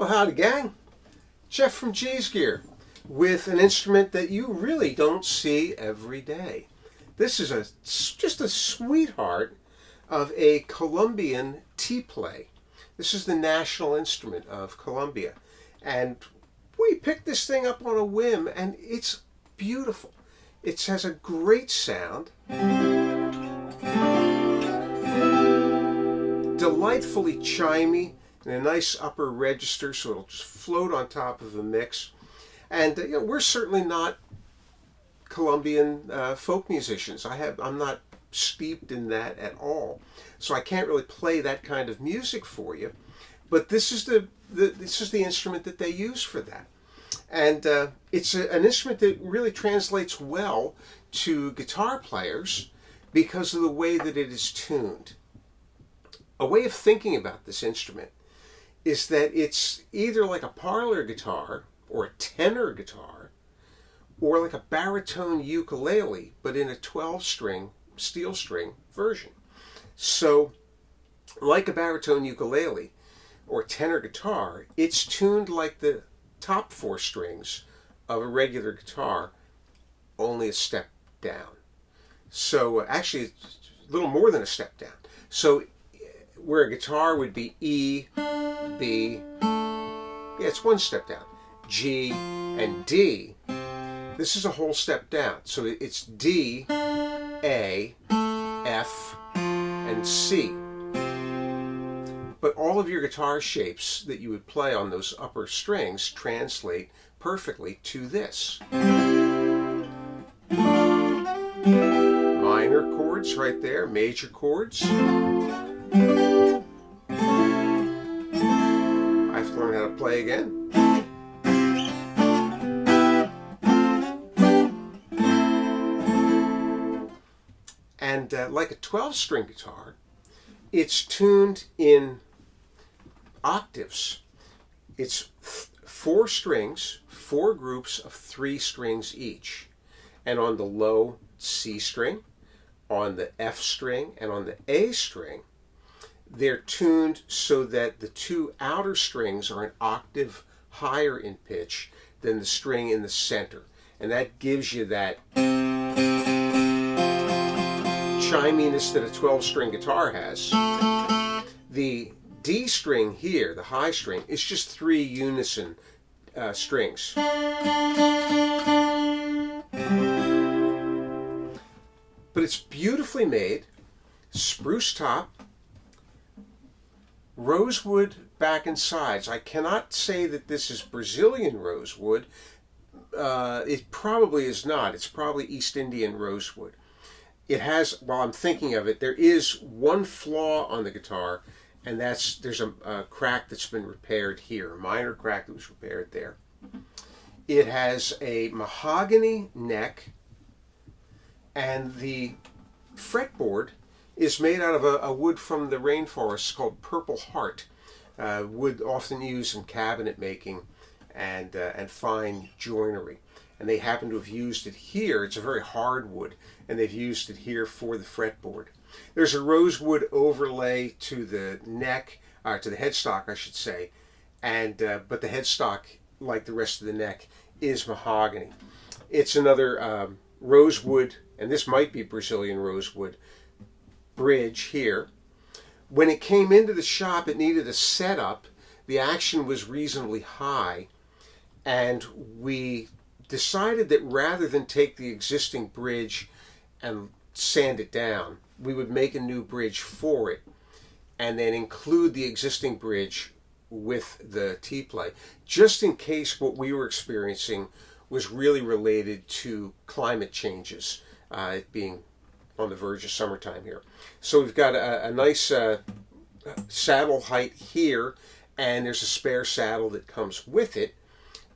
Well, howdy gang, Jeff from G's Gear with an instrument that you really don't see every day. This is just a sweetheart of a Colombian Tiple. This is the national instrument of Colombia, and we picked this thing up on a whim, and it's beautiful. It has a great sound, delightfully chimey, and a nice upper register, so it'll just float on top of the mix. And we're certainly not Colombian folk musicians. I'm not steeped in that at all, so I can't really play that kind of music for you. But this is the instrument that they use for that, and it's an instrument that really translates well to guitar players because of the way that it is tuned. A way of thinking about this instrument is that it's either like a parlor guitar or a tenor guitar or like a baritone ukulele, but in a 12-string steel string version. So like a baritone ukulele or tenor guitar, it's tuned like the top 4 strings of a regular guitar, only a step down. So actually it's a little more than a step down. So where a guitar would be E, B, it's one step down, G, and D, this is a whole step down. So it's D, A, F, and C. But all of your guitar shapes that you would play on those upper strings translate perfectly to this. Minor chords right there, major chords. I have to learn how to play again. And like a 12-string guitar, it's tuned in octaves. It's 4 strings, 4 groups of 3 strings each. And on the low C string, on the F string, and on the A string, they're tuned so that the 2 outer strings are an octave higher in pitch than the string in the center. And that gives you that chiminess that a 12-string guitar has. The D string here, the high string, is just 3 unison strings. But it's beautifully made, spruce top, rosewood back and sides. I cannot say that this is Brazilian rosewood. It probably is not. It's probably East Indian rosewood. It has, while I'm thinking of it, there is one flaw on the guitar, and there's a crack that's been repaired here, a minor crack that was repaired there. It has a mahogany neck, and the fretboard is made out of a wood from the rainforest called purple heart, wood often used in cabinet making and fine joinery. And they happen to have used it here. It's a very hard wood, and they've used it here for the fretboard. There's a rosewood overlay to the neck, to the headstock, I should say, and but the headstock, like the rest of the neck, is mahogany. It's another rosewood, and this might be Brazilian rosewood, bridge here. When it came into the shop, it needed a setup. The action was reasonably high, and we decided that rather than take the existing bridge and sand it down, we would make a new bridge for it and then include the existing bridge with the Tiple, just in case what we were experiencing was really related to climate changes, it being on the verge of summertime here. So we've got a nice saddle height here, and there's a spare saddle that comes with it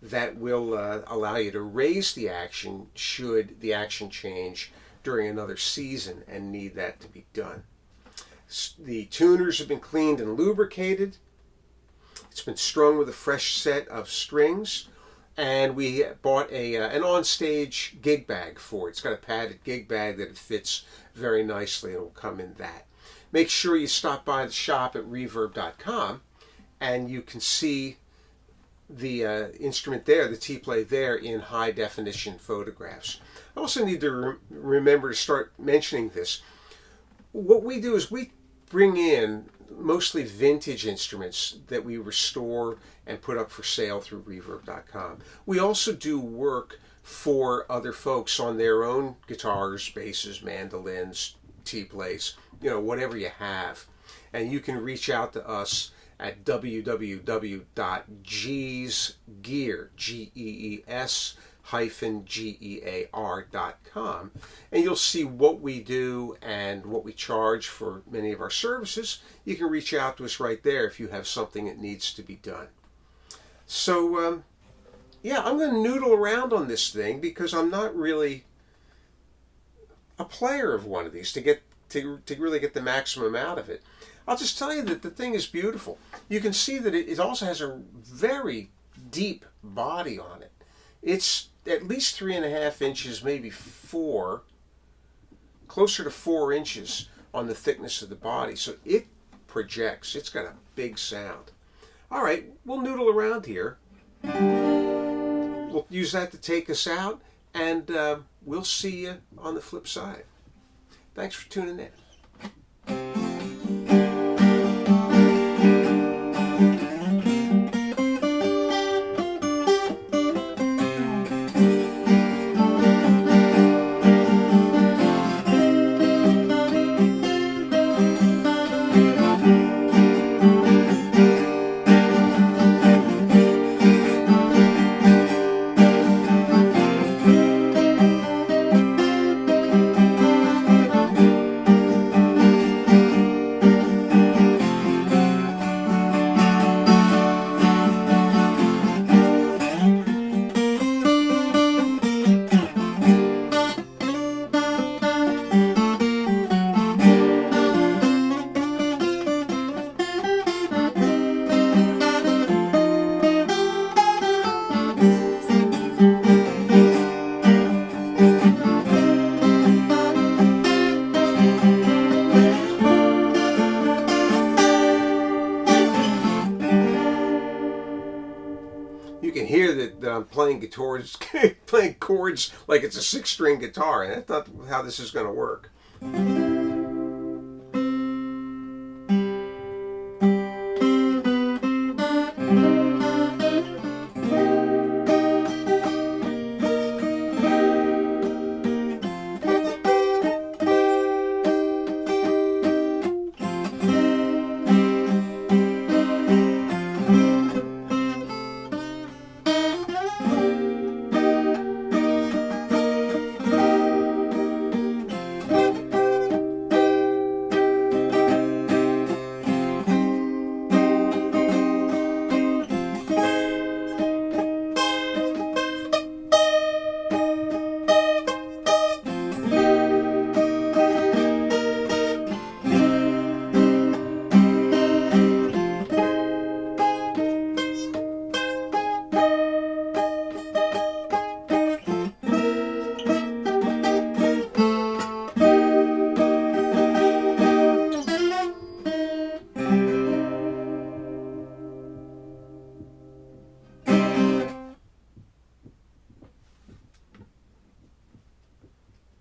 that will allow you to raise the action should the action change during another season and need that to be done. The tuners have been cleaned and lubricated. It's been strung with a fresh set of strings, and we bought an on-stage gig bag for it. It's got a padded gig bag that it fits very nicely, and it will come in that. Make sure you stop by the shop at reverb.com, and you can see instrument there, the Tiple there, in high definition photographs. I also need to remember to start mentioning this. What we do is we bring in mostly vintage instruments that we restore and put up for sale through reverb.com. We also do work for other folks on their own guitars, basses, mandolins, Tiples, whatever you have. And you can reach out to us at www.geesgear, GEES-gear.com, and you'll see what we do and what we charge for many of our services. You can reach out to us right there if you have something that needs to be done. So, yeah, I'm going to noodle around on this thing because I'm not really a player of one of these to really get the maximum out of it. I'll just tell you that the thing is beautiful. You can see that it also has a very deep body on it. It's at least 3.5 inches, maybe 4, closer to 4 inches on the thickness of the body. So it projects. It's got a big sound. All right, we'll noodle around here. We'll use that to take us out, and we'll see you on the flip side. Thanks for tuning in. You can hear that I'm playing chords like it's a 6-string guitar, and that's not how this is going to work.